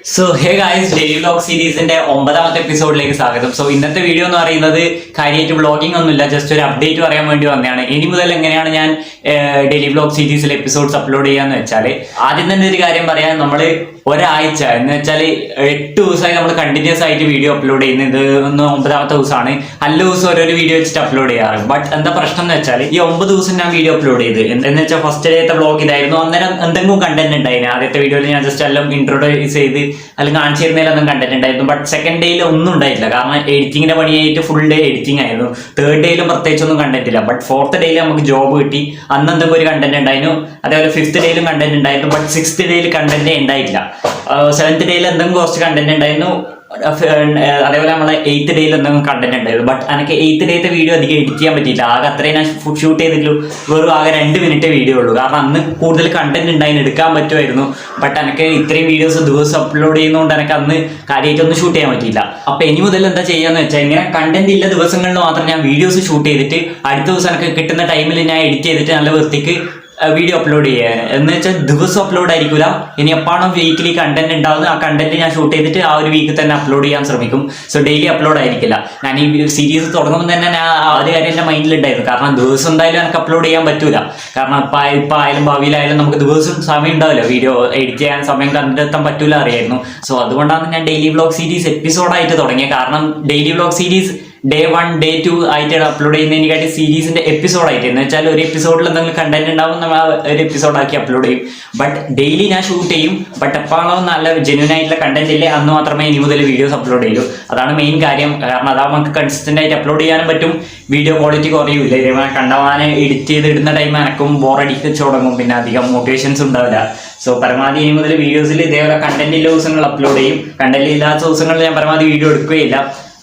So hey guys, daily vlog സീരീസിന്റെ 9ാമത്തെ എപ്പിസോഡിലേക്ക് സ്വാഗതം. സോ ഇന്നത്തെ വീഡിയോ എന്ന് പറയുന്നത് കാര്യമായിട്ട് വ്ളോഗിംഗ് ഒന്നുമില്ല, ജസ്റ്റ് ഒരു അപ്ഡേറ്റ് പറയാൻ വേണ്ടി വന്നതാണ്. ഇനി മുതൽ എങ്ങനെയാണ് ഞാൻ ഡെയിലി വ്ലോഗ് സീരീസിൽ എപ്പിസോഡ്സ് അപ്ലോഡ് ചെയ്യാന്ന് വെച്ചാൽ, ആദ്യം തന്നെ ഒരു കാര്യം പറയാൻ, നമ്മൾ ഒരാഴ്ച എന്ന് വെച്ചാൽ 8 ദിവസമായി നമ്മൾ കണ്ടിന്യൂസ് ആയിട്ട് വീഡിയോ അപ്ലോഡ് ചെയ്യുന്നത്. ഇന്ന് 9ാമത്തെ ദിവസമാണ്. എല്ലാ ദിവസം ഓരോരു വീഡിയോ വെച്ചിട്ട് അപ്ലോഡ് ചെയ്യാറ്. ബട്ട് എന്താ പ്രശ്നം എന്ന് വെച്ചാൽ, ഈ 9 ദിവസം ഞാൻ വീഡിയോ അപ്ലോഡ് ചെയ്ത് എന്ന് വെച്ചാൽ ഫസ്റ്റ് ഡേത്തെ വ്ളോഗ് ഇതായിരുന്നു. അന്നേരം എന്തെങ്കിലും കണ്ടന്റ് ഉണ്ടായിരുന്നു. ആദ്യത്തെ വീഡിയോയിൽ ഞാൻ ജസ്റ്റ് എല്ലാം ഇൻട്രോഡ്യൂസ് ചെയ്ത് അല്ലെങ്കിൽ കാണിച്ചു തരുന്നതിലൊന്നും കണ്ടന്റ് ഉണ്ടായിരുന്നു. ബട്ട് സെക്കൻഡ് ഡേയിൽ ഒന്നും ഉണ്ടായിട്ടില്ല, കാരണം എഡിറ്റിങ്ങിന്റെ പണിയായിട്ട് ഫുൾ ഡേ എഡിറ്റിംഗ് ആയിരുന്നു. തേർഡ് ഡേയിലും പ്രത്യേകിച്ചൊന്നും കണ്ടന്റ് ഇല്ല. ബട്ട് 4th ഡേയിൽ നമുക്ക് ജോബ് കിട്ടി, അന്ന് എന്തെങ്കിലും ഒരു കണ്ടന്റ് ഉണ്ടായിരുന്നു. അതേപോലെ 5th ഡേയിലും കണ്ടന്റ് ഉണ്ടായിരുന്നു. ബട്ട് 6th ഡേയിൽ കണ്ടന്റ് ഉണ്ടായിട്ടില്ല. 7th ഡേയിൽ എന്തെങ്കിലും കുറച്ച് കണ്ടന്റ് ഉണ്ടായിരുന്നു. അതേപോലെ നമ്മളെ 8th ഡേയിൽ എന്തെങ്കിലും കണ്ടന്റ് ഉണ്ടായിരുന്നു. ബട്ട് എനിക്ക് 8th ഡേത്തെ വീഡിയോ അധികം എഡിറ്റ് ചെയ്യാൻ പറ്റിയില്ല. ആകെ അത്രയും ഞാൻ ഷൂട്ട് ചെയ്തിട്ടുള്ളൂ. വെറും ആകെ 2 മിനിറ്റ് വീഡിയോ ഉള്ളൂ, കാരണം അന്ന് കൂടുതൽ കണ്ടന്റ് ഉണ്ടായിരുന്നു, എടുക്കാൻ പറ്റുമായിരുന്നു. ബട്ട് എനിക്ക് ഇത്രയും വീഡിയോസ് ദിവസം അപ്ലോഡ് ചെയ്യുന്നതുകൊണ്ട് എനിക്ക് അന്ന് കാര്യമായിട്ടൊന്നും ഷൂട്ട് ചെയ്യാൻ പറ്റിയില്ല. അപ്പൊ ഇനി മുതൽ എന്താ ചെയ്യാന്ന് വെച്ചാൽ, ഇങ്ങനെ കണ്ടന്റ് ഇല്ല ദിവസങ്ങളിൽ മാത്രം ഞാൻ വീഡിയോസ് ഷൂട്ട് ചെയ്തിട്ട് അടുത്ത ദിവസം എനിക്ക് കിട്ടുന്ന ടൈമിൽ ഞാൻ എഡിറ്റ് ചെയ്തിട്ട് നല്ല വൃത്തിക്ക് വീഡിയോ അപ്ലോഡ് ചെയ്യാൻ. എന്ന് വെച്ചാൽ ദിവസം അപ്ലോഡ് ആയിരിക്കില്ല. ഇനി എപ്പോഴാണോ വീക്കിലി കണ്ടന്റ് ഉണ്ടാവുന്നത്, ആ കണ്ടന്റ് ഞാൻ ഷൂട്ട് ചെയ്തിട്ട് ആ ഒരു വീക്കിൽ തന്നെ അപ്ലോഡ് ചെയ്യാൻ ശ്രമിക്കും. സോ ഡെയിലി അപ്ലോഡ് ആയിരിക്കില്ല. ഞാൻ ഈ സീരീസ് തുടങ്ങുമ്പോൾ തന്നെ ഞാൻ ആ ഒരു കാര്യം എൻ്റെ മൈൻഡിലുണ്ടായിരുന്നു. കാരണം ദിവസം എന്തായാലും എനിക്ക് അപ്ലോഡ് ചെയ്യാൻ പറ്റൂല. കാരണം ഇപ്പം ആയാലും ഭാവിയിലായാലും നമുക്ക് ദിവസം സമയം ഉണ്ടാവില്ല, വീഡിയോ എഡിറ്റ് ചെയ്യാൻ സമയം കണ്ടെത്താൻ പറ്റൂല അറിയായിരുന്നു. സോ അതുകൊണ്ടാണ് ഞാൻ ഡെയിലി വ്ലോഗ് സീരീസ് എപ്പിസോഡായിട്ട് തുടങ്ങിയത്. കാരണം daily vlog series Day 1, Day 2 ആയിട്ടാണ് അപ്ലോഡ് ചെയ്യുന്നതിനെക്കാട്ടി സീരീസിന്റെ എപ്പിസോഡായിട്ട്, എന്ന് വെച്ചാൽ ഒരു എപ്പിസോഡിൽ എന്തെങ്കിലും കണ്ടന്റ് ഉണ്ടാവും, നമ്മൾ ഒരു എപ്പിസോഡാക്കി അപ്ലോഡ് ചെയ്യും. ബട്ട് ഡെയിലി ഞാൻ ഷൂട്ട് ചെയ്യും. ബട്ട് എപ്പോഴാണോ നല്ല ജെന്യൂൻ ആയിട്ടുള്ള കണ്ടന്റ് ഇല്ലേ, അന്ന് മാത്രമേ ഇനി മുതൽ വീഡിയോസ് അപ്ലോഡ് ചെയ്യൂ. അതാണ് മെയിൻ കാര്യം. കാരണം അതാ നമുക്ക് കൺസിസ്റ്റന്റ് ആയിട്ട് അപ്ലോഡ് ചെയ്യാനും പറ്റും. വീഡിയോ ക്വാളിറ്റി കുറയൂല. ഇതേപോലെ കണ്ടവാനെ എഡിറ്റ് ചെയ്ത് ഇടുന്ന ടൈം എനക്കും ബോറടിച്ച് തുടങ്ങും, പിന്നെ അധികം മോട്ടിവേഷൻസ് ഉണ്ടാവില്ല. സോ പരമാവധി ഇനി മുതൽ വീഡിയോസിൽ ഇതേപോലെ കണ്ടന്റ് ഇല്ല ദിവസങ്ങൾ അപ്ലോഡ് ചെയ്യും. കണ്ടന്റ് ഇല്ലാത്ത ദിവസങ്ങളിൽ ഞാൻ പരമാവധി വീഡിയോ എടുക്കുകയില്ല.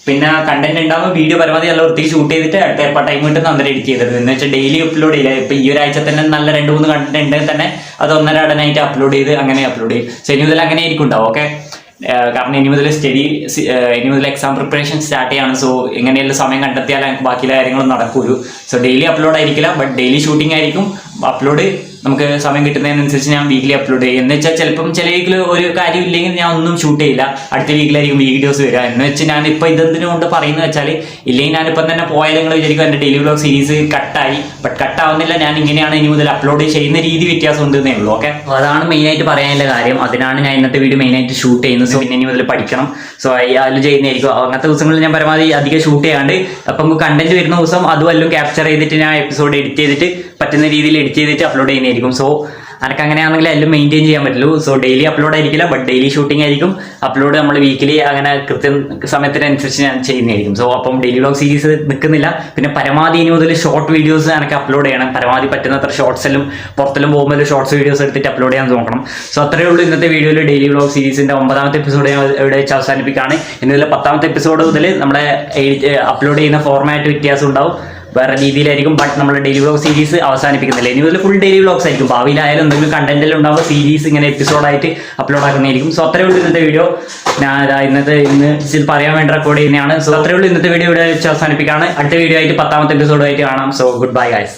പിന്നെ കണ്ടന്റ് ഉണ്ടാകുമ്പോൾ വീഡിയോ പരമാവധി നല്ല വൃത്തിക്ക് ഷൂട്ട് ചെയ്തിട്ട് അടുത്ത എപ്പോൾ ടൈം കിട്ടുന്ന അന്നേരം എഡിറ്റ് ചെയ്തത്. എന്ന് വെച്ചാൽ ഡെയിലി അപ്ലോഡ് ചെയ്യില്ല. ഇപ്പൊ ഈ ഒരാഴ്ച തന്നെ നല്ല 2-3 കണ്ടന്റ് ഉണ്ടെങ്കിൽ തന്നെ അത് 1.5 നൈറ്റ് അപ്ലോഡ് ചെയ്ത് അങ്ങനെ അപ്ലോഡ് ചെയ്യും. സോ ഇനി മുതൽ അങ്ങനെ ആയിരിക്കും ഉണ്ടാവും. ഓക്കെ, കാരണം ഇനി മുതൽ ഇനി മുതൽ എക്സാം പ്രിപ്പറേഷൻ സ്റ്റാർട്ട് ചെയ്യാണ്. സോ ഇങ്ങനെയുള്ള സമയം കണ്ടെത്തിയാൽ ബാക്കിയുള്ള കാര്യങ്ങളും നടക്കൂലൂ. സോ ഡെയിലി അപ്ലോഡ് ആയിരിക്കില്ല, ബട്ട് ഡെയിലി ഷൂട്ടിംഗ് ആയിരിക്കും. അപ്ലോഡ് നമുക്ക് സമയം കിട്ടുന്നതിനനുസരിച്ച് ഞാൻ വീക്കിലി അപ്ലോഡ് ചെയ്യും. എന്ന് വെച്ചാൽ ചിലപ്പം ചില വീക്കിൽ ഒരു കാര്യം ഇല്ലെങ്കിൽ ഞാൻ ഒന്നും ഷൂട്ട് ചെയ്യില്ല, അടുത്ത വീക്കിലായിരിക്കും വീഡിയോസ് വരിക. എന്ന് വെച്ചാൽ ഞാനിപ്പോൾ ഇതെന്തിനുകൊണ്ട് പറയുന്നത് വെച്ചാൽ, ഇല്ലെങ്കിൽ ഞാനിപ്പം തന്നെ പോയാൽ നിങ്ങൾ വിചാരിക്കും എൻ്റെ ഡെയിലി വ്ലോഗ് സീരീസ് കട്ടായി. ബട്ട് കട്ടാവുന്നില്ല, ഞാൻ ഇങ്ങനെയാണ് ഇനി മുതൽ അപ്ലോഡ് ചെയ്യുന്ന രീതി വ്യത്യാസം ഉണ്ടെന്നേ ഉള്ളൂ. ഓക്കെ, അതാണ് മെയിനായിട്ട് പറയാനുള്ള കാര്യം. അതിനാണ് ഞാൻ ഇന്നത്തെ വീഡിയോ മെയിനായിട്ട് ഷൂട്ട് ചെയ്യുന്നത്. സോ പിന്നെ ഇനി മുതൽ പഠിക്കണം. സോ അതിൽ ചെയ്യുന്നതായിരിക്കും. അങ്ങനത്തെ ദിവസങ്ങളിൽ ഞാൻ പരമാവധി അധികം ഷൂട്ട് ചെയ്യാണ്ട്, അപ്പം കണ്ടന്റ് വരുന്ന ദിവസം അതും എല്ലാം ക്യാപ്ചർ ചെയ്തിട്ട് ഞാൻ എപ്പിസോഡ് എഡിറ്റ് ചെയ്തിട്ട് പറ്റുന്ന രീതിയിൽ എഡിറ്റ് ചെയ്തിട്ട് അപ്ലോഡ് ചെയ്യുന്നതായിരിക്കും. സോ എനിക്ക് അങ്ങനെയാണെങ്കിൽ എല്ലാം മെയിൻറ്റെയിൻ ചെയ്യാൻ പറ്റുള്ളൂ. സോ ഡെയിലി അപ്ലോഡ് ആയിരിക്കില്ല, ബട്ട് ഡെയിലി ഷൂട്ടിംഗ് ആയിരിക്കും. അപ്ലോഡ് നമ്മൾ വീക്കിലി അങ്ങനെ കൃത്യം സമയത്തിനനുസരിച്ച് ഞാൻ ചെയ്യുന്നതായിരിക്കും. സോ അപ്പം ഡെയിലി വ്ലോഗ് സീരീസ് നിൽക്കുന്നില്ല. പിന്നെ പരമാവധി ഇനി മുതൽ ഷോർട്ട് വീഡിയോസ് എനിക്ക് അപ്ലോഡ് ചെയ്യണം. പരമാവധി പറ്റുന്നത്ര ഷോർട്ട്സിലും പുറത്തെല്ലാം പോകുമ്പോൾ ഷോർട്ട്സ് വീഡിയോസ് എടുത്തിട്ട് അപ്ലോഡ് ചെയ്യാൻ നോക്കണം. സോ അത്രയേ ഉള്ളൂ ഇന്നത്തെ വീഡിയോയിൽ. ഡെയിലി വ്ലോഗ് സീരീസിന്റെ 9ാമത്തെ എപ്പിസോഡ് ഞാൻ ഇവിടെ വെച്ച് അവസാനിപ്പിക്കുകയാണ്. ഇനി മുതൽ 10ാമത്തെ എപ്പിസോഡ് മുതൽ നമ്മുടെ അപ്ലോഡ് ചെയ്യുന്ന ഫോർമാറ്റ് വ്യത്യാസം ഉണ്ടാവും, വേറെ രീതിയിലായിരിക്കും. ബട്ട് നമ്മൾ ഡെയിലി വ്ലോഗ് സീരീസ് അവസാനിപ്പിക്കുന്നില്ല. ഇനി മുതൽ ഫുൾ ഡെയിലി വ്ലോഗ്സ് ആയിരിക്കും. ഭാവിയിലായാലും എന്തെങ്കിലും കണ്ടന്റിൽ ഉണ്ടാവുമ്പോൾ സീരീസ് ഇങ്ങനെ എപ്പിസോഡായിട്ട് അപ്ലോഡ് ആക്കുന്നതായിരിക്കും. സോ അത്രയേ ഉള്ളൂ ഇന്നത്തെ വീഡിയോ. ഞാൻ ഇന്ന് പറയാൻ വേണ്ടി റെക്കോർഡ് ചെയ്യുന്നതാണ്. സോ അത്രയേ ഉള്ളൂ ഇന്നത്തെ വീഡിയോ ഇവിടെ വെച്ച് അവസാനിപ്പിക്കുകയാണ്. അടുത്ത വീഡിയോ ആയിട്ട് 10ാമത്തെ എപ്പിസോഡായിട്ട് കാണാം. So good bye guys.